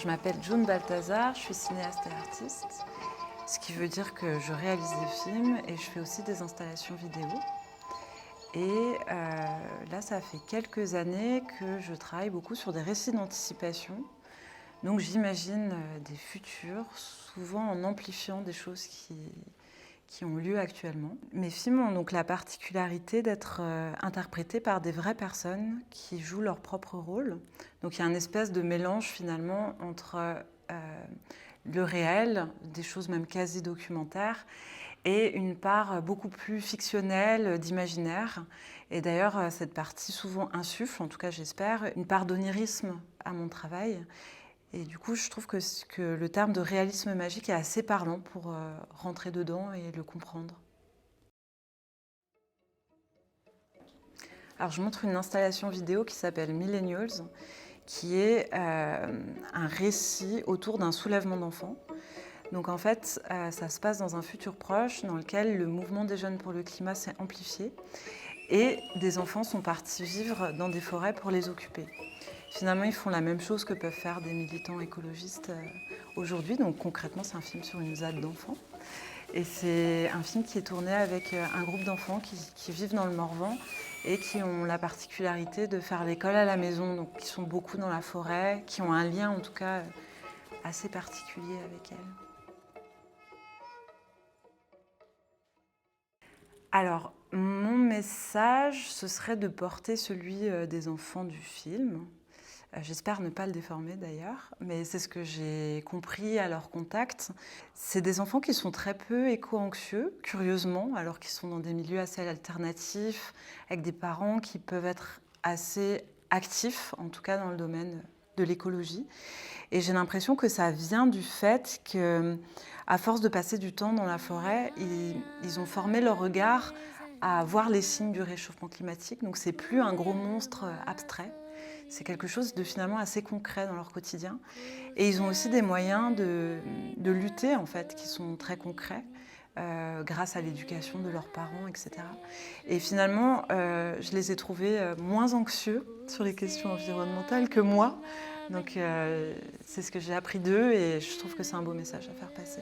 je m'appelle June Balthazar, je suis cinéaste et artiste, ce qui veut dire que je réalise des films et je fais aussi des installations vidéo. Et là, ça fait quelques années que je travaille beaucoup sur des récits d'anticipation. Donc j'imagine des futurs, souvent en amplifiant des choses qui ont lieu actuellement. Mes films ont donc la particularité d'être interprétés par des vraies personnes qui jouent leur propre rôle. Donc il y a une espèce de mélange finalement entre le réel, des choses même quasi documentaires, et une part beaucoup plus fictionnelle, d'imaginaire. Et d'ailleurs, cette partie souvent insuffle, en tout cas j'espère, une part d'onirisme à mon travail. Et du coup, je trouve que le terme de réalisme magique est assez parlant pour rentrer dedans et le comprendre. Alors, je montre une installation vidéo qui s'appelle Millennials, qui est un récit autour d'un soulèvement d'enfants. Donc en fait, ça se passe dans un futur proche dans lequel le mouvement des jeunes pour le climat s'est amplifié et des enfants sont partis vivre dans des forêts pour les occuper. Finalement, ils font la même chose que peuvent faire des militants écologistes aujourd'hui. Donc concrètement, c'est un film sur une ZAD d'enfants. Et c'est un film qui est tourné avec un groupe d'enfants qui vivent dans le Morvan et qui ont la particularité de faire l'école à la maison, donc qui sont beaucoup dans la forêt, qui ont un lien en tout cas assez particulier avec elle. Alors, mon message, ce serait de porter celui des enfants du film. J'espère ne pas le déformer d'ailleurs, mais c'est ce que j'ai compris à leur contact. C'est des enfants qui sont très peu éco-anxieux, curieusement, alors qu'ils sont dans des milieux assez alternatifs, avec des parents qui peuvent être assez actifs, en tout cas dans le domaine de l'écologie. Et j'ai l'impression que ça vient du fait qu'à force de passer du temps dans la forêt, ils ont formé leur regard à voir les signes du réchauffement climatique. Donc c'est plus un gros monstre abstrait. C'est quelque chose de finalement assez concret dans leur quotidien. Et ils ont aussi des moyens de lutter, en fait, qui sont très concrets, grâce à l'éducation de leurs parents, etc. Et finalement, je les ai trouvés moins anxieux sur les questions environnementales que moi. Donc c'est ce que j'ai appris d'eux et je trouve que c'est un beau message à faire passer.